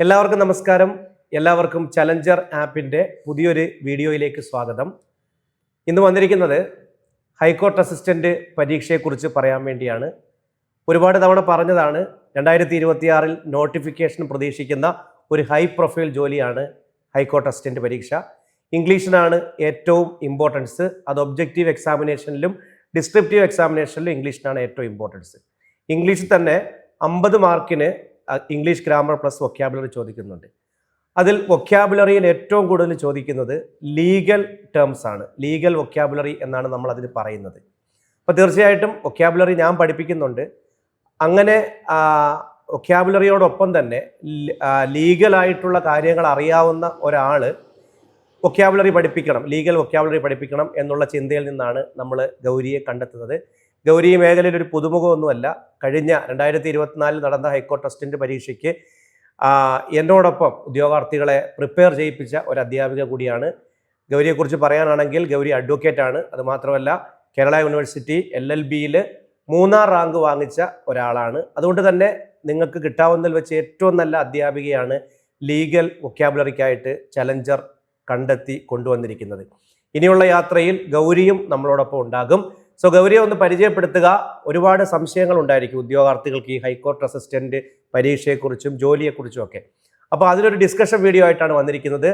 എല്ലാവർക്കും നമസ്കാരം. എല്ലാവർക്കും ചലഞ്ചർ ആപ്പിൻ്റെ പുതിയൊരു വീഡിയോയിലേക്ക് സ്വാഗതം. ഇന്ന് വന്നിരിക്കുന്നത് ഹൈക്കോർട്ട് അസിസ്റ്റൻ്റ് പരീക്ഷയെക്കുറിച്ച് പറയാൻ വേണ്ടിയാണ്. ഒരുപാട് തവണ പറഞ്ഞതാണ്, 2026 നോട്ടിഫിക്കേഷൻ പ്രതീക്ഷിക്കുന്ന ഒരു ഹൈ പ്രൊഫൈൽ ജോലിയാണ് ഹൈക്കോർട്ട് അസിസ്റ്റൻ്റ് പരീക്ഷ. ഇംഗ്ലീഷിനാണ് ഏറ്റവും ഇമ്പോർട്ടൻസ്. അത് ഒബ്ജക്റ്റീവ് എക്സാമിനേഷനിലും ഡിസ്ക്രിപ്റ്റീവ് എക്സാമിനേഷനിലും ഇംഗ്ലീഷിനാണ് ഏറ്റവും ഇമ്പോർട്ടൻസ്. ഇംഗ്ലീഷിൽ തന്നെ 50 മാർക്കിന് ഇംഗ്ലീഷ് ഗ്രാമർ പ്ലസ് വൊക്കാബുലറി ചോദിക്കുന്നുണ്ട്. അതിൽ വൊക്കാബുലറിയിൽ ഏറ്റവും കൂടുതൽ ചോദിക്കുന്നത് ലീഗൽ ടേംസ് ആണ്. ലീഗൽ വൊക്കാബുലറി എന്നാണ് നമ്മൾ അതിന് പറയുന്നത്. അപ്പോൾ തീർച്ചയായിട്ടും വൊക്കാബുലറി ഞാൻ പഠിപ്പിക്കുന്നുണ്ട്. അങ്ങനെ വൊക്കാബുലറിയോടൊപ്പം തന്നെ ലീഗലായിട്ടുള്ള കാര്യങ്ങൾ അറിയാവുന്ന ഒരാൾ വൊക്കാബുലറി പഠിപ്പിക്കണം, ലീഗൽ വൊക്കാബുലറി പഠിപ്പിക്കണം എന്നുള്ള ചിന്തയിൽ നിന്നാണ് നമ്മൾ ഗൗരിയെ കണ്ടെത്തുന്നത്. ഗൗരി മേഖലയിൽ ഒരു പുതുമുഖമൊന്നുമല്ല. കഴിഞ്ഞ 2024 നടന്ന ഹൈക്കോർട്ട് അസിസ്റ്റൻ്റ് പരീക്ഷയ്ക്ക് എന്നോടൊപ്പം ഉദ്യോഗാർത്ഥികളെ പ്രിപ്പയർ ചെയ്യിപ്പിച്ച ഒരു അധ്യാപിക കൂടിയാണ്. ഗൗരിയെക്കുറിച്ച് പറയാനാണെങ്കിൽ ഗൗരി അഡ്വക്കേറ്റാണ്. അതുമാത്രമല്ല കേരള യൂണിവേഴ്സിറ്റി LLBയിൽ 3ാം റാങ്ക് വാങ്ങിച്ച ഒരാളാണ്. അതുകൊണ്ട് തന്നെ നിങ്ങൾക്ക് കിട്ടാവുന്നതിൽ വെച്ച് ഏറ്റവും നല്ല അധ്യാപികയാണ് ലീഗൽ വൊക്കാബുലറിക്കായിട്ട് ചലഞ്ചർ കണ്ടെത്തി കൊണ്ടുവന്നിരിക്കുന്നത്. ഇനിയുള്ള യാത്രയിൽ ഗൗരിയും നമ്മളോടൊപ്പം ഉണ്ടാകും. സോ ഗൗരിയെ ഒന്ന് പരിചയപ്പെടുത്തുക. ഒരുപാട് സംശയങ്ങൾ ഉണ്ടായിരിക്കും ഉദ്യോഗാർത്ഥികൾക്ക് ഈ ഹൈക്കോർട്ട് അസിസ്റ്റൻ്റ് പരീക്ഷയെക്കുറിച്ചും ജോലിയെക്കുറിച്ചും ഒക്കെ. അപ്പോൾ അതിനൊരു ഡിസ്കഷൻ വീഡിയോ ആയിട്ടാണ് വന്നിരിക്കുന്നത്.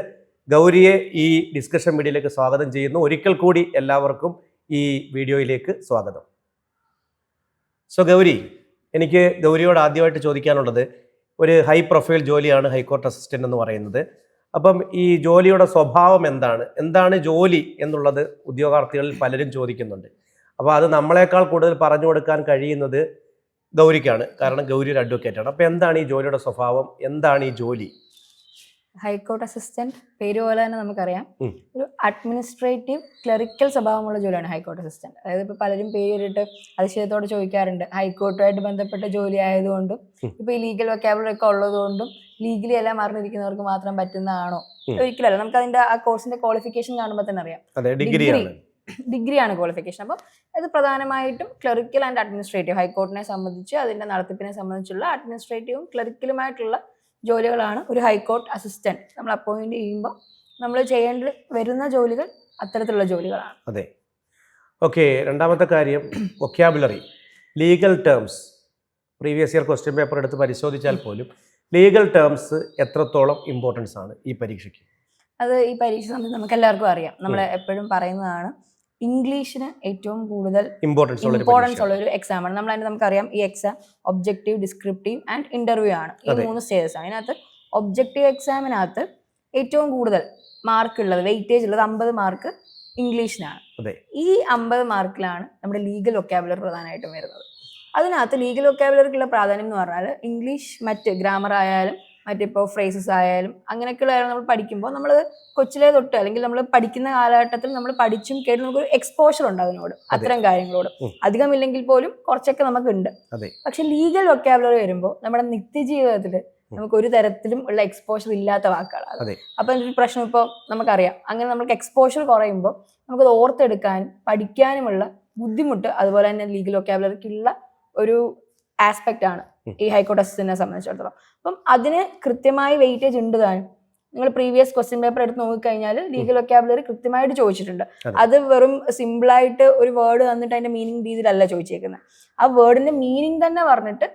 ഗൗരിയെ ഈ ഡിസ്കഷൻ വീഡിയോയിലേക്ക് സ്വാഗതം ചെയ്യുന്നു. ഒരിക്കൽ കൂടി എല്ലാവർക്കും ഈ വീഡിയോയിലേക്ക് സ്വാഗതം. സോ ഗൗരി, എനിക്ക് ഗൗരിയോട് ആദ്യമായിട്ട് ചോദിക്കാനുള്ളത്, ഒരു ഹൈ പ്രൊഫൈൽ ജോലിയാണ് ഹൈക്കോർട്ട് അസിസ്റ്റൻ്റ് എന്ന് പറയുന്നത്. അപ്പം ഈ ജോലിയുടെ സ്വഭാവം എന്താണ് ജോലി എന്നുള്ളത് ഉദ്യോഗാർത്ഥികളിൽ പലരും ചോദിക്കുന്നുണ്ട്. അപ്പോൾ അത് നമ്മളെക്കാൾ കൂടുതൽ പറഞ്ഞു കൊടുക്കാൻ കഴിയുന്നത് ഗൗരിക്കാണ്. കാരണം ഗൗരി ഒരു അഡ്വക്കേറ്റാണ്. അപ്പോൾ എന്താണ് ഈ ജോലിയുടെ സ്വഭാവം, എന്താണ് ഈ ജോലി? ഹൈക്കോർട്ട് അസിസ്റ്റന്റ് പേര് പോലെ തന്നെ നമുക്കറിയാം, ഒരു അഡ്മിനിസ്ട്രേറ്റീവ് ക്ലറിക്കൽ സ്വഭാവമുള്ള ജോലിയാണ് ഹൈക്കോർട്ട് അസിസ്റ്റന്റ്. അതായത് ഇപ്പോൾ പലരും പേരിട്ട് അതിശയത്തോടെ ചോദിക്കാറുണ്ട്, ഹൈക്കോർട്ടുമായിട്ട് ബന്ധപ്പെട്ട ജോലി ആയതുകൊണ്ടും ഇപ്പോൾ ഈ ലീഗൽ വൊക്കാബുലറി ഒക്കെ ഉള്ളതുകൊണ്ടും ലീഗലി എല്ലാം അറിഞ്ഞിരിക്കുന്നവർക്ക് മാത്രം പറ്റുന്നതാണോ? ഒരിക്കലല്ല. നമുക്ക് അതിന്റെ ആ കോഴ്സിന്റെ ക്വാളിഫിക്കേഷൻ കാണുമ്പോൾ തന്നെ അറിയാം, ഡിഗ്രിയാണ് ക്വാളിഫിക്കേഷൻ. അപ്പം ഇത് പ്രധാനമായിട്ടും ക്ലറിക്കൽ ആൻഡ് അഡ്മിനിസ്ട്രേറ്റീവ്, ഹൈക്കോർട്ടിനെ സംബന്ധിച്ച് അതിന്റെ നടത്തിപ്പിനെ സംബന്ധിച്ചുള്ള അഡ്മിനിസ്ട്രേറ്റീവും ക്ലറിക്കലുമായിട്ടുള്ള ജോലികളാണ് ഒരു ഹൈക്കോർട്ട് അസിസ്റ്റന്റ് നമ്മൾ അപ്പോയിന്റ് ചെയ്യുമ്പോൾ നമ്മൾ ചെയ്യേണ്ടി വരുന്ന ജോലികൾ അത്തരത്തിലുള്ള ജോലികളാണ്. അതെ, ഓക്കെ. രണ്ടാമത്തെ കാര്യം, vocabulary, legal terms. Previous year question paper എടുത്ത് പരിശോധിച്ചാൽ പോലും ലീഗൽ ടേംസ് എത്രത്തോളം ഇമ്പോർട്ടൻസ് ആണ് ഈ പരീക്ഷയ്ക്ക്? അത് ഈ പരീക്ഷ സമയത്ത് നമുക്ക് എല്ലാവർക്കും അറിയാം. നമ്മൾ എപ്പോഴും പറയുന്നതാണ്, ഇംഗ്ലീഷിന് ഏറ്റവും കൂടുതൽ ഇമ്പോർട്ടൻസ് ഉള്ള ഒരു എക്സാം ആണ്. നമുക്കറിയാം, ഈ exam objective, descriptive and interview ആണ്. ഈ 3 സ്റ്റേജസ് ആണ്. അതിനകത്ത് ഒബ്ജക്റ്റീവ് എക്സാമിനകത്ത് ഏറ്റവും കൂടുതൽ മാർക്ക് ഉള്ളത്, വെയിറ്റേജ് ഉള്ളത് 50 മാർക്ക് ഇംഗ്ലീഷിനാണ്. ഈ 50 മാർക്കിലാണ് നമ്മുടെ ലീഗൽ വൊക്കാബുലറി പ്രധാനമായിട്ടും വരുന്നത്. അതിനകത്ത് ലീഗൽ വൊക്കാബുലറിക്കുള്ള പ്രാധാന്യം എന്ന് പറഞ്ഞാൽ, ഇംഗ്ലീഷ് മറ്റ് ഗ്രാമർ ആയാലും മറ്റിപ്പോൾ ഫ്രേസസ് ആയാലും അങ്ങനെയൊക്കെയുള്ള നമ്മൾ പഠിക്കുമ്പോൾ നമ്മൾ കൊച്ചിലെ തൊട്ട് അല്ലെങ്കിൽ നമ്മൾ പഠിക്കുന്ന കാലഘട്ടത്തിൽ നമ്മൾ പഠിച്ചും കേട്ടും നമുക്കൊരു എക്സ്പോഷർ ഉണ്ട് അതിനോട്, അത്തരം കാര്യങ്ങളോട്. അധികമില്ലെങ്കിൽ പോലും കുറച്ചൊക്കെ നമുക്കുണ്ട്. പക്ഷെ ലീഗൽ വൊക്കാബുലറി വരുമ്പോൾ നമ്മുടെ നിത്യജീവിതത്തിൽ നമുക്ക് ഒരു തരത്തിലും ഉള്ള എക്സ്പോഷർ ഇല്ലാത്ത വാക്കുകളാണ്. അപ്പൊ ഒരു പ്രശ്നം ഇപ്പോൾ നമുക്കറിയാം, അങ്ങനെ നമുക്ക് എക്സ്പോഷർ കുറയുമ്പോൾ നമുക്കത് ഓർത്തെടുക്കാനും പഠിക്കാനുമുള്ള ബുദ്ധിമുട്ട്, അതുപോലെ തന്നെ ലീഗൽ വൊക്കാബുലറിക്കുള്ള ഒരു ആസ്പെക്റ്റ് ആണ് ഈ ഹൈക്കോർട്ട് അസിസ്റ്റന്റിനെ സംബന്ധിച്ചിടത്തോളം. അപ്പം അതിന് കൃത്യമായി വെയിറ്റേജ് ഉണ്ട് താനും. നിങ്ങൾ പ്രീവിയസ് ക്വസ്റ്റ്യൻ പേപ്പർ എടുത്ത് നോക്കിക്കഴിഞ്ഞാൽ ലീഗൽ വൊക്കാബുലറി കൃത്യമായിട്ട് ചോദിച്ചിട്ടുണ്ട്. അത് വെറും സിമ്പിളായിട്ട് ഒരു വേർഡ് തന്നിട്ട് അതിന്റെ മീനിങ് രീതിയിലല്ല ചോദിച്ചേക്കുന്നത്. ആ വേർഡിന്റെ മീനിങ് തന്നെ പറഞ്ഞിട്ട്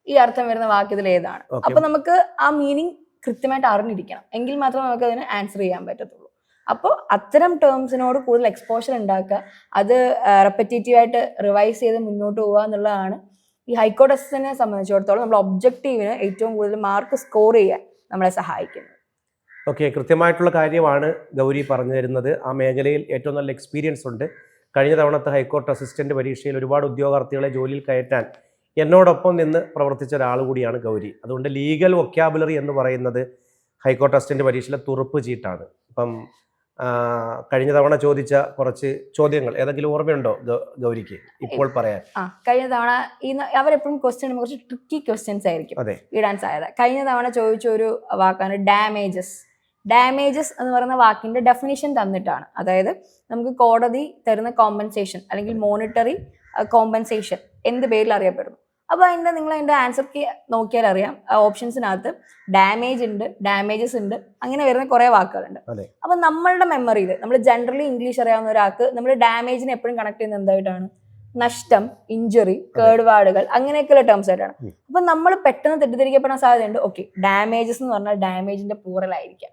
ഈ അർത്ഥം വരുന്ന വാക്യത്തിൽ ഏതാണ്. അപ്പൊ നമുക്ക് ആ മീനിങ് കൃത്യമായിട്ട് അറിഞ്ഞിരിക്കണം, എങ്കിൽ മാത്രമേ നമുക്ക് അതിന് ആൻസർ ചെയ്യാൻ പറ്റത്തുള്ളൂ. അപ്പോൾ അത്തരം ടേംസിനോട് കൂടുതൽ എക്സ്പോഷർ ഉണ്ടാക്കുക, അത് റെപ്പറ്റേറ്റീവായിട്ട് റിവൈസ് ചെയ്ത് മുന്നോട്ട് പോവുക എന്നുള്ളതാണ് ഈ ഹൈക്കോർട്ട് അസിസ്റ്റന്റിനെ സംബന്ധിച്ചിടത്തോളം നമ്മൾ ഒബ്ജക്റ്റീവിന് ഏറ്റവും കൂടുതൽ മാർക്ക് സ്കോർ ചെയ്യാൻ നമ്മളെ സഹായിക്കുന്നത്. ഓക്കെ, കൃത്യമായിട്ടുള്ള കാര്യമാണ് ഗൗരി പറഞ്ഞു തരുന്നത്. ആ മേഖലയിൽ ഏറ്റവും നല്ല എക്സ്പീരിയൻസ് ഉണ്ട്. കഴിഞ്ഞ തവണത്തെ ഹൈക്കോർട്ട് അസിസ്റ്റന്റ് പരീക്ഷയിൽ ഒരുപാട് ഉദ്യോഗാർത്ഥികളെ ജോലിയിൽ കയറ്റാൻ എന്നോടൊപ്പം നിന്ന് പ്രവർത്തിച്ച ഒരാൾ കൂടിയാണ് ഗൗരി. അതുകൊണ്ട് ലീഗൽ വൊക്കാബുലറി എന്ന് പറയുന്നത് ഹൈക്കോർട്ട് അസിസ്റ്റന്റ് പരീക്ഷയിലെ തുറുപ്പ് ചീട്ടാണ്. ഇപ്പം കഴിഞ്ഞ തവണ ചോദിച്ച കുറച്ച് ചോദ്യങ്ങൾ ഏതെങ്കിലും ഓർമ്മയുണ്ടോ ഗൗരിക്ക് ഇപ്പോൾ പറയാൻ? കഴിഞ്ഞ തവണ അവരെപ്പോഴും ക്വസ്റ്റ്യൻ കുറച്ച് ട്രിക്കി ക്വസ്റ്റ്യൻസ് ആയിരിക്കും ഇടാൻ സാധ്യത. കഴിഞ്ഞ തവണ ചോദിച്ച ഒരു വാക്കാണ് ഡാമേജസ്. ഡാമേജസ് എന്ന് പറയുന്ന വാക്കിന്റെ ഡെഫിനിഷൻ തന്നിട്ടാണ്. അതായത് നമുക്ക് കോടതി തരുന്ന കോമ്പൻസേഷൻ അല്ലെങ്കിൽ മോണിറ്ററി കോമ്പൻസേഷൻ എന്ത് പേരിൽ അറിയപ്പെടുന്നു, അപ്പോൾ നിങ്ങൾ അതിൻ്റെ ആൻസർ കീ നോക്കിയാൽ അറിയാം, ഓപ്ഷൻസിനകത്ത് ഡാമേജ് ഉണ്ട്, ഡാമേജസ് ഉണ്ട്, അങ്ങനെ വരുന്ന കുറേ വാക്കുകളുണ്ട്. അപ്പം നമ്മളുടെ മെമ്മറിയിൽ നമ്മൾ ജനറലി ഇംഗ്ലീഷ് അറിയാവുന്ന ഒരാൾക്ക് നമ്മൾ ഡാമേജിനെ എപ്പോഴും കണക്ട് ചെയ്യുന്നത് എന്തായിട്ടാണ്? നഷ്ടം, ഇഞ്ചുറി, കേടുപാടുകൾ, അങ്ങനെയൊക്കെയുള്ള ടേംസ് ആയിട്ടാണ്. അപ്പൊ നമ്മൾ പെട്ടെന്ന് തെറ്റിദ്ധരിക്കപ്പെടാൻ സാധ്യതയുണ്ട്. ഓക്കെ, ഡാമേജസ് എന്ന് പറഞ്ഞാൽ ഡാമേജിന്റെ പ്ലൂറലായിരിക്കാം.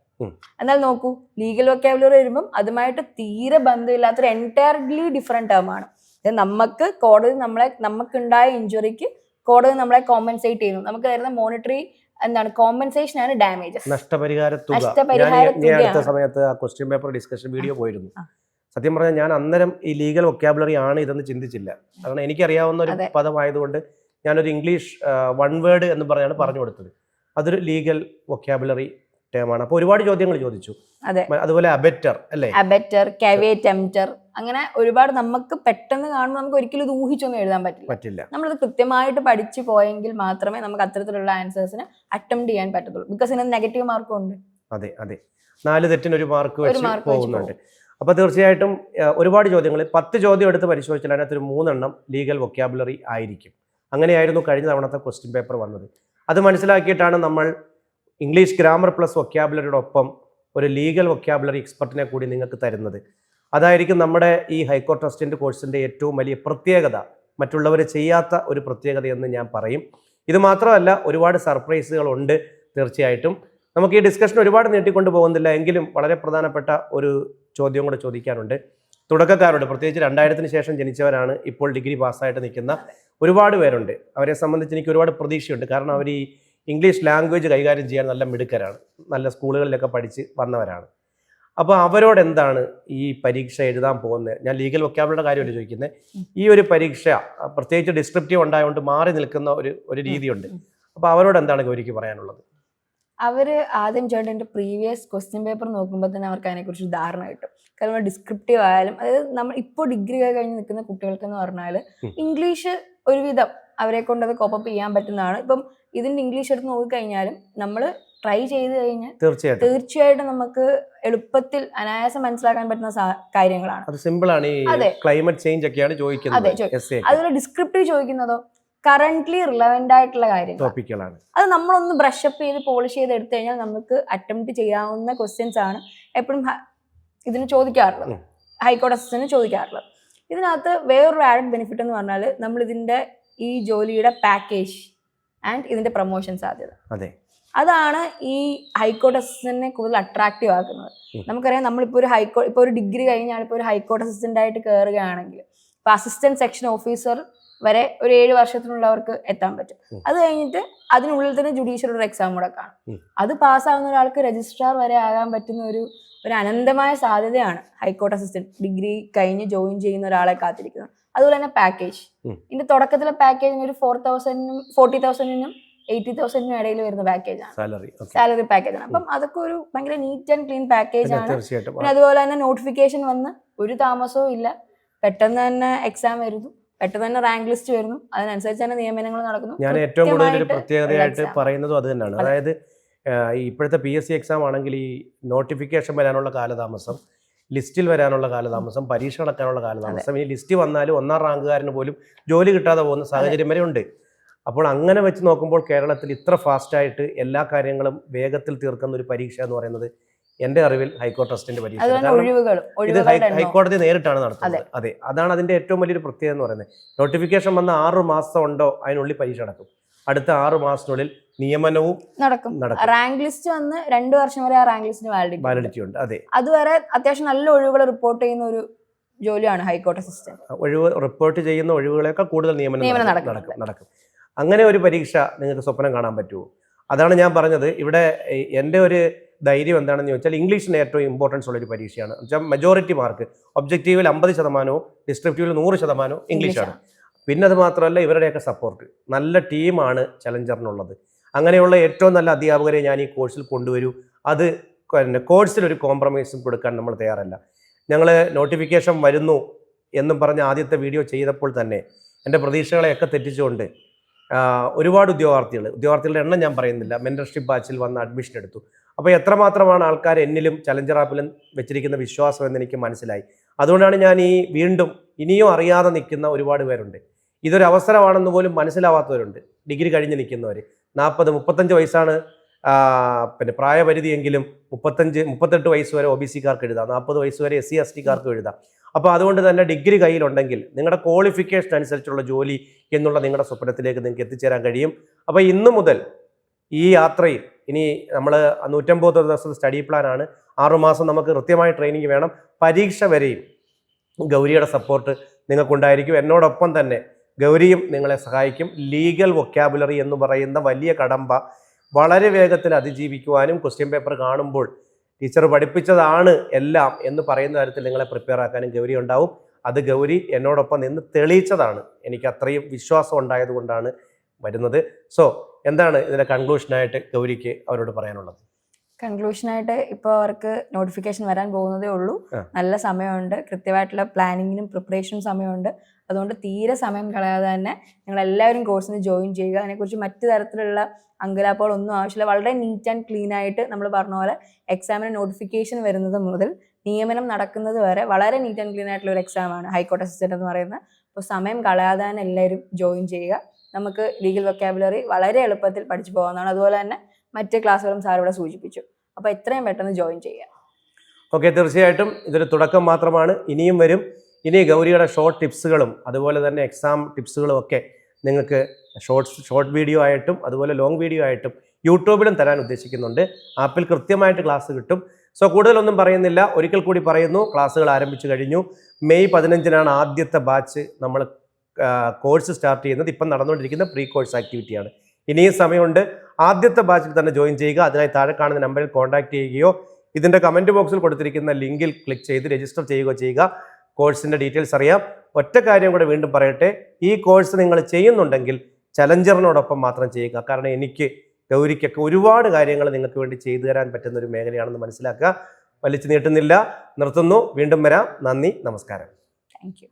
എന്നാൽ നോക്കൂ, ലീഗൽ വൊക്കാബുലറി വരുമ്പം അതുമായിട്ട് തീരെ ബന്ധമില്ലാത്തൊരു എൻറ്റയർലി ഡിഫറെന്റ് ടേം ആണ്. നമുക്ക് കോടതി നമുക്കുണ്ടായ ഇഞ്ചുറിക്ക് കോടതി നമ്മളെ കോമ്പൻസേറ്റ് ചെയ്യുന്നു. നമുക്ക് തരുന്ന മോണിറ്ററി കോമ്പൻസേഷൻ ആണ് ഡാമേജസ്, നഷ്ടപരിഹാര തുക. അടുത്ത സമയത്ത് ആ ക്വസ്റ്റ്യൻ പേപ്പർ ഡിസ്കഷൻ വീഡിയോ പോയിരുന്നു. സത്യം പറഞ്ഞാൽ ഞാൻ അന്നേരം ഈ ലീഗൽ വൊക്കാബുലറി ആണ് ഇതെന്ന് ചിന്തിച്ചില്ല. കാരണം എനിക്കറിയാവുന്ന ഒരു പദമായതുകൊണ്ട് ഞാനൊരു ഇംഗ്ലീഷ് വൺ വേർഡ് എന്ന് പറഞ്ഞാണ് പറഞ്ഞു കൊടുത്തത്. അതൊരു ലീഗൽ വൊക്കാബുലറി ടേമാണ്. അപ്പോൾ ഒരുപാട് ചോദ്യങ്ങൾ ചോദിച്ചു. അതുപോലെ അബെറ്റർ അല്ലേ, അബെറ്റർ, കാവിയേറ്റ്, ടെംപ്റ്റർ, അങ്ങനെ ഒരുപാട് നമുക്ക് പെട്ടെന്ന് കാണുമ്പോൾ നമുക്ക് ഒരിക്കലും ഇത് ഊഹിച്ചൊന്നും എഴുതാൻ പറ്റില്ല. നമ്മളത് കൃത്യമായിട്ട് പഠിച്ചു പോയെങ്കിൽ മാത്രമേ നമുക്ക് അത്തരത്തിലുള്ള ആൻസേഴ്സിന് അറ്റംപ്റ്റ് ചെയ്യാൻ പറ്റത്തുള്ളൂ. ബിക്കോസ് ഇതിന് നെഗറ്റീവ് മാർക്കും ഉണ്ട്. അതെ, 4 തെറ്റിന് ഒരു മാർക്ക് വെച്ച് പോകുന്നുണ്ട്. അപ്പോൾ തീർച്ചയായിട്ടും ഒരുപാട് ചോദ്യങ്ങൾ 10 ചോദ്യം എടുത്ത് പരിശോധിച്ചാൽ അതിനകത്തൊരു 3 എണ്ണം ലീഗൽ വൊക്കാബുലറി ആയിരിക്കും. അങ്ങനെയായിരുന്നു കഴിഞ്ഞ തവണത്തെ ക്വസ്റ്റ്യൻ പേപ്പർ വന്നത്. അത് മനസ്സിലാക്കിയിട്ടാണ് നമ്മൾ ഇംഗ്ലീഷ് ഗ്രാമർ പ്ലസ് വൊക്കാബുലറിയുടെ ഒപ്പം ഒരു ലീഗൽ വൊക്കാബുലറി എക്സ്പെർട്ടിനെ കൂടി നിങ്ങൾക്ക് തരുന്നത്. അതായിരിക്കും നമ്മുടെ ഈ ഹൈക്കോർട്ട് അസിസ്റ്റന്റ് കോഴ്സിൻ്റെ ഏറ്റവും വലിയ പ്രത്യേകത, മറ്റുള്ളവർ ചെയ്യാത്ത ഒരു പ്രത്യേകതയെന്ന് ഞാൻ പറയും. ഇത് മാത്രമല്ല, ഒരുപാട് സർപ്രൈസുകളുണ്ട്. തീർച്ചയായിട്ടും നമുക്ക് ഈ ഡിസ്കഷൻ ഒരുപാട് നീട്ടിക്കൊണ്ട് പോകുന്നില്ല, എങ്കിലും വളരെ പ്രധാനപ്പെട്ട ഒരു ചോദ്യം കൂടെ ചോദിക്കാനുണ്ട്. തുടക്കക്കാരോട്, പ്രത്യേകിച്ച് 2000-ന് ശേഷം ജനിച്ചവരാണ് ഇപ്പോൾ ഡിഗ്രി പാസ്സായിട്ട് നിൽക്കുന്ന ഒരുപാട് പേരുണ്ട്. അവരെ സംബന്ധിച്ച് എനിക്ക് ഒരുപാട് പ്രതീക്ഷയുണ്ട്. കാരണം അവർ ഈ ഇംഗ്ലീഷ് ലാംഗ്വേജ് കൈകാര്യം ചെയ്യാൻ നല്ല മിടുക്കരാണ്, നല്ല സ്കൂളുകളിലൊക്കെ പഠിച്ച് വന്നവരാണ്. അപ്പോൾ അവരോട് എന്താണ് ഈ പരീക്ഷ എഴുതാൻ പോകുന്നത്? ഞാൻ ലീഗൽ വൊക്കാബുലറിയുടെ കാര്യമല്ല ചോദിക്കുന്നത്. ഈ ഒരു പരീക്ഷ പ്രത്യേകിച്ച് ഡിസ്ക്രിപ്റ്റീവ് ഉണ്ടായതുകൊണ്ട് മാറി നിൽക്കുന്ന ഒരു രീതിയുണ്ട്. അപ്പോൾ അവരോട് എന്താണ് ഗൗരിക്ക് പറയാനുള്ളത്? അവർ ആദ്യം ചേട്ടൻ്റെ പ്രീവിയസ് ക്വസ്റ്റ്യൻ പേപ്പർ നോക്കുമ്പോൾ തന്നെ അവർക്ക് അതിനെക്കുറിച്ച് ധാരണ കിട്ടും. കാരണം ഡിസ്ക്രിപ്റ്റീവ് ആയാലും, അതായത് നമ്മൾ ഇപ്പോൾ ഡിഗ്രി കഴിഞ്ഞ് നിൽക്കുന്ന കുട്ടികൾക്കെന്ന് പറഞ്ഞാൽ ഇംഗ്ലീഷ് ഒരുവിധം അവരെ കൊണ്ട് അത് കോപ്പപ്പ് ചെയ്യാൻ പറ്റുന്നതാണ്. ഇപ്പം ഇതിൻ്റെ ഇംഗ്ലീഷ് എടുത്ത് നോക്കിക്കഴിഞ്ഞാലും നമ്മൾ ട്രൈ ചെയ്ത് കഴിഞ്ഞാൽ തീർച്ചയായിട്ടും നമുക്ക് എളുപ്പത്തിൽ അനായാസം മനസ്സിലാക്കാൻ പറ്റുന്ന കാര്യങ്ങളാണ്. അത് സിമ്പിളാണ്. ഈ ക്ലൈമറ്റ് ചേഞ്ച് ഒക്കെയാണ് ചോദിക്കുന്നത്. അതുപോലെ ഡിസ്ക്രിപ്റ്റീവ് ചോദിക്കുന്നതോ കറന്റ്ലി റിലവൻ്റ് ആയിട്ടുള്ള കാര്യങ്ങളാണ്. അത് നമ്മളൊന്ന് ബ്രഷപ്പ് ചെയ്ത് പോളിഷ് ചെയ്ത് എടുത്തു കഴിഞ്ഞാൽ നമുക്ക് അറ്റംപ്റ്റ് ചെയ്യാവുന്ന ക്വസ്റ്റ്യൻസ് ആണ് എപ്പോഴും ഇതിന് ചോദിക്കാറുള്ളത്, ഹൈക്കോടതി അസിസ്റ്റന്റിന് ചോദിക്കാറുള്ളത്. ഇതിനകത്ത് വേറൊരു ആഡഡ് ബെനിഫിറ്റ് എന്ന് പറഞ്ഞാൽ നമ്മൾ ഇതിൻ്റെ ഈ ജോലിയുടെ പാക്കേജ് ആൻഡ് ഇതിൻ്റെ പ്രൊമോഷൻ സാധ്യത, അതാണ് ഈ ഹൈക്കോടതി അസിസ്റ്റന്റിനെ കൂടുതൽ അട്രാക്റ്റീവ് ആക്കുന്നത്. നമുക്കറിയാം, നമ്മളിപ്പോൾ ഇപ്പോൾ ഒരു ഡിഗ്രി കഴിഞ്ഞാൽ ഇപ്പോൾ ഒരു ഹൈക്കോടതി അസിസ്റ്റന്റ് ആയിട്ട് കയറുകയാണെങ്കിൽ ഇപ്പോൾ അസിസ്റ്റന്റ് സെക്ഷൻ ഓഫീസർ വരെ ഒരു 7 വർഷത്തിനുള്ളവർക്ക് എത്താൻ പറ്റും. അത് കഴിഞ്ഞിട്ട് അതിനുള്ളിൽ തന്നെ ജുഡീഷ്യൽ ഒരു എക്സാം കൂടെ കാണും. അത് പാസ്സാവുന്ന ഒരാൾക്ക് രജിസ്ട്രാർ വരെ ആകാൻ പറ്റുന്ന ഒരു അനന്തമായ സാധ്യതയാണ് ഹൈക്കോർട്ട് അസിസ്റ്റന്റ് ഡിഗ്രി കഴിഞ്ഞ് ജോയിൻ ചെയ്യുന്ന ഒരാളെ കാത്തിരിക്കുന്നത്. അതുപോലെ തന്നെ പാക്കേജ്, ഇതിന്റെ തുടക്കത്തിലെ പാക്കേജിന് ഒരു 4,000-നും 40,000-നും 80,000-നും ഇടയിൽ വരുന്ന പാക്കേജാണ്, സാലറി പാക്കേജാണ്. അപ്പം അതൊക്കെ ഒരു ഭയങ്കര നീറ്റ് ആൻഡ് ക്ലീൻ പാക്കേജ് ആണ്. പിന്നെ അതുപോലെ തന്നെ നോട്ടിഫിക്കേഷൻ വന്ന് ഒരു താമസവും ഇല്ല, പെട്ടെന്ന് തന്നെ എക്സാം വരുന്നു, പെട്ടെന്ന് തന്നെ റാങ്ക് ലിസ്റ്റ് വരുന്നു, അതിനനുസരിച്ച് തന്നെ നിയമനങ്ങൾ നടക്കുന്നു. ഞാൻ ഏറ്റവും കൂടുതൽ ഒരു പ്രത്യേകതയായിട്ട് പറയുന്നതും അത് തന്നെയാണ്. അതായത് ഇപ്പോഴത്തെ PSC എക്സാം ആണെങ്കിൽ ഈ നോട്ടിഫിക്കേഷൻ വരാനുള്ള കാലതാമസം, ലിസ്റ്റിൽ വരാനുള്ള കാലതാമസം, പരീക്ഷ നടക്കാനുള്ള കാലതാമസം, ഇനി ലിസ്റ്റ് വന്നാലും 1ാം റാങ്കുകാരന് പോലും ജോലി കിട്ടാതെ പോകുന്ന സാഹചര്യം വരെ ഉണ്ട്. അപ്പോൾ അങ്ങനെ വെച്ച് നോക്കുമ്പോൾ കേരളത്തിൽ ഇത്ര ഫാസ്റ്റായിട്ട് എല്ലാ കാര്യങ്ങളും വേഗത്തിൽ തീർക്കുന്ന ഒരു പരീക്ഷ എന്ന് പറയുന്നത് എൻ്റെ അറിവിൽ ഹൈക്കോർട്ട് അസിസ്റ്റന്റ് പരീക്ഷ. ഇത് ഹൈക്കോടതി നേരിട്ടാണ് നടത്തുന്നത്. അതെ, അതാണ് അതിന്റെ ഏറ്റവും വലിയൊരു പ്രത്യേകത എന്ന് പറയുന്നത്. നോട്ടിഫിക്കേഷൻ വന്ന 6 മാസം ഉണ്ടോ അതിനുള്ളിൽ പരീക്ഷ നടക്കും. അടുത്ത 6 മാസത്തിനുള്ളിൽ നിയമനവും നടക്കും. റാങ്ക് ലിസ്റ്റ് വന്ന് 2 വർഷം വരെ ആ റാങ്ക് ലിസ്റ്റിന് വാലിഡിറ്റി ഉണ്ട്. അതെ, അതുവരെ അത്യാവശ്യം നല്ല ഒഴിവുകൾ റിപ്പോർട്ട് ചെയ്യുന്ന ഒരു ജോലിയാണ് ഹൈക്കോർട്ട് അസിസ്റ്റന്റ്. ഒഴിവ് റിപ്പോർട്ട് ചെയ്യുന്ന ഒഴിവുകളേക്കാൾ കൂടുതൽ നിയമനം നടക്കും. അങ്ങനെ ഒരു പരീക്ഷ നിങ്ങൾക്ക് സ്വപ്നം കാണാൻ പറ്റുമോ? അതാണ് ഞാൻ പറഞ്ഞത്. ഇവിടെ എൻ്റെ ഒരു ധൈര്യം എന്താണെന്ന് ചോദിച്ചാൽ ഇംഗ്ലീഷിന് ഏറ്റവും ഇമ്പോർട്ടൻസ് ഉള്ളൊരു പരീക്ഷയാണ്. വെച്ചാൽ മെജോറിറ്റി മാർക്ക് ഒബ്ജക്റ്റീവിൽ 50%, ഡിസ്ക്രിപ്റ്റീവിൽ 100% ഇംഗ്ലീഷാണ്. പിന്നെ അത് മാത്രമല്ല, ഇവരുടെയൊക്കെ സപ്പോർട്ട്, നല്ല ടീമാണ് ചലഞ്ചറിനുള്ളത്. അങ്ങനെയുള്ള ഏറ്റവും നല്ല അധ്യാപകരെ ഞാൻ ഈ കോഴ്സിൽ കൊണ്ടുവരൂ. അത് കോഴ്സിലൊരു കോംപ്രമൈസും കൊടുക്കാൻ നമ്മൾ തയ്യാറല്ല. ഞങ്ങൾ നോട്ടിഫിക്കേഷൻ വരുന്നു എന്നും പറഞ്ഞ് ആദ്യത്തെ വീഡിയോ ചെയ്തപ്പോൾ തന്നെ എൻ്റെ പ്രതീക്ഷകളെയൊക്കെ തെറ്റിച്ചുകൊണ്ട് ഒരുപാട് ഉദ്യോഗാർത്ഥികളുടെ എണ്ണം ഞാൻ പറയുന്നില്ല, മെൻറ്റർഷിപ്പ് ബാച്ചിൽ വന്ന് അഡ്മിഷൻ എടുത്തു. അപ്പോൾ എത്രമാത്രമാണ് ആൾക്കാർ എന്നിലും ചലഞ്ചർ ആപ്പിലും വെച്ചിരിക്കുന്ന വിശ്വാസം എന്ന് എനിക്ക് മനസ്സിലായി. അതുകൊണ്ടാണ് ഞാൻ വീണ്ടും ഇനിയും അറിയാതെ നിൽക്കുന്ന ഒരുപാട് പേരുണ്ട്. ഇതൊരു അവസരമാണെന്ന് പോലും മനസ്സിലാവാത്തവരുണ്ട്. ഡിഗ്രി കഴിഞ്ഞ് നിൽക്കുന്നവർ 40-35 വയസ്സാണ് പിന്നെ പ്രായപരിധിയെങ്കിലും 35-38 വയസ്സ് വരെ OBC-കാർക്ക് എഴുതാം, 40 വയസ്സ് വരെ SC/ST-കാർക്കും എഴുതാം. അപ്പോൾ അതുകൊണ്ട് തന്നെ ഡിഗ്രി കയ്യിലുണ്ടെങ്കിൽ നിങ്ങളുടെ ക്വാളിഫിക്കേഷൻ അനുസരിച്ചുള്ള ജോലി എന്നുള്ള നിങ്ങളുടെ സ്വപ്നത്തിലേക്ക് നിങ്ങൾക്ക് എത്തിച്ചേരാൻ കഴിയും. അപ്പോൾ ഇന്നു മുതൽ ഈ യാത്രയിൽ ഇനി നമ്മൾ 150 ദിവസത്തെ സ്റ്റഡി പ്ലാനാണ്. 6 മാസം നമുക്ക് കൃത്യമായ ട്രെയിനിങ് വേണം. പരീക്ഷ വരെയും ഗൗരിയുടെ സപ്പോർട്ട് നിങ്ങൾക്കുണ്ടായിരിക്കും. എന്നോടൊപ്പം തന്നെ ഗൗരിയും നിങ്ങളെ സഹായിക്കും. ലീഗൽ വൊക്കാബുലറി എന്ന് പറയുന്ന വലിയ കടമ്പ വളരെ വേഗത്തിൽ അതിജീവിക്കുവാനും ക്വസ്റ്റ്യൻ പേപ്പർ കാണുമ്പോൾ ടീച്ചർ പഠിപ്പിച്ചതാണ് എല്ലാം എന്ന് പറയുന്ന തരത്തിൽ നിങ്ങളെ പ്രിപ്പയർ ആക്കാനും ഗൗരി ഉണ്ടാവും. അത് ഗൗരി എന്നോടൊപ്പം നിന്ന് തെളിയിച്ചതാണ്. എനിക്ക് അത്രയും വിശ്വാസം ഉണ്ടായതുകൊണ്ടാണ് വരുന്നത്. സോ എന്താണ് ഇതിൻ്റെ കൺക്ലൂഷനായിട്ട് ഗൗരിക്ക് അവരോട് പറയാനുള്ളത്? കൺക്ലൂഷനായിട്ട് ഇപ്പോൾ അവർക്ക് നോട്ടിഫിക്കേഷൻ വരാൻ പോകുന്നതേ ഉള്ളൂ. നല്ല സമയമുണ്ട്, കൃത്യമായിട്ടുള്ള പ്ലാനിങ്ങിനും പ്രിപ്പറേഷനും സമയമുണ്ട്. അതുകൊണ്ട് തീരെ സമയം കളയാതെ തന്നെ നിങ്ങൾ എല്ലാവരും കോഴ്സിന് ജോയിൻ ചെയ്യുക. അതിനെക്കുറിച്ച് മറ്റു തരത്തിലുള്ള അങ്കലാപ്പുകളൊന്നും ആവശ്യമില്ല. വളരെ നീറ്റ് ആൻഡ് ക്ലീൻ ആയിട്ട് നമ്മൾ പറഞ്ഞ പോലെ എക്സാമിന് നോട്ടിഫിക്കേഷൻ വരുന്നത് മുതൽ നിയമനം നടക്കുന്നത് വരെ വളരെ നീറ്റ് ആൻഡ് ക്ലീൻ ആയിട്ടുള്ള ഒരു എക്സാമാണ് ഹൈക്കോർട്ട് അസിസ്റ്റന്റ് എന്ന് പറയുന്നത്. അപ്പോൾ സമയം കളയാതെ തന്നെ എല്ലാവരും ജോയിൻ ചെയ്യുക. നമുക്ക് ലീഗൽ വൊക്കാബുലറി വളരെ എളുപ്പത്തിൽ പഠിച്ചു പോകാവുന്നതാണ്. അതുപോലെ തന്നെ മറ്റ് ക്ലാസ്സുകളും സാർ ഇവിടെ സൂചിപ്പിച്ചു. അപ്പോൾ എത്രയും പെട്ടെന്ന് ജോയിൻ ചെയ്യുക. ഓക്കെ, തീർച്ചയായിട്ടും ഇതൊരു തുടക്കം മാത്രമാണ്. ഇനിയും വരും. ഇനി ഗൗരിയുടെ ഷോർട്ട് ടിപ്സുകളും അതുപോലെ തന്നെ എക്സാം ടിപ്സുകളും ഒക്കെ നിങ്ങൾക്ക് ഷോർട്ട് വീഡിയോ ആയിട്ടും അതുപോലെ ലോങ് വീഡിയോ ആയിട്ടും യൂട്യൂബിലും തരാൻ ഉദ്ദേശിക്കുന്നുണ്ട്. ആപ്പിൽ കൃത്യമായിട്ട് ക്ലാസ് കിട്ടും. സോ കൂടുതലൊന്നും പറയുന്നില്ല, ഒരിക്കൽ കൂടി പറയുന്നു, ക്ലാസ്സുകൾ ആരംഭിച്ചു കഴിഞ്ഞു. മെയ് 15-നാണ് ആദ്യത്തെ ബാച്ച് നമ്മൾ കോഴ്സ് സ്റ്റാർട്ട് ചെയ്യുന്നത്. ഇപ്പം നടന്നുകൊണ്ടിരിക്കുന്ന പ്രീ കോഴ്സ് ആക്ടിവിറ്റിയാണ്. ഇനിയും സമയമുണ്ട്. ആദ്യത്തെ ബാച്ചിൽ തന്നെ ജോയിൻ ചെയ്യുക. അതിനായി താഴെ കാണുന്ന നമ്പറിൽ കോൺടാക്ട് ചെയ്യുകയോ ഇതിൻ്റെ കമൻറ്റ് ബോക്സിൽ കൊടുത്തിരിക്കുന്ന ലിങ്കിൽ ക്ലിക്ക് ചെയ്ത് രജിസ്റ്റർ ചെയ്യുകയോ ചെയ്യുക. കോഴ്സിൻ്റെ ഡീറ്റെയിൽസ് അറിയാം. ഒറ്റ കാര്യം കൂടെ വീണ്ടും പറയട്ടെ, ഈ കോഴ്സ് നിങ്ങൾ ചെയ്യുന്നുണ്ടെങ്കിൽ ചലഞ്ചറിനോടൊപ്പം മാത്രം ചെയ്യുക. കാരണം എനിക്ക് ഗൗരിക്കൊക്കെ ഒരുപാട് കാര്യങ്ങൾ നിങ്ങൾക്ക് വേണ്ടി ചെയ്തു തരാൻ പറ്റുന്ന ഒരു മേഖലയാണെന്ന് മനസ്സിലാക്കുക. വലിച്ചു നീട്ടുന്നില്ല, നിർത്തുന്നു. വീണ്ടും വരാം. നന്ദി, നമസ്കാരം. Thank you.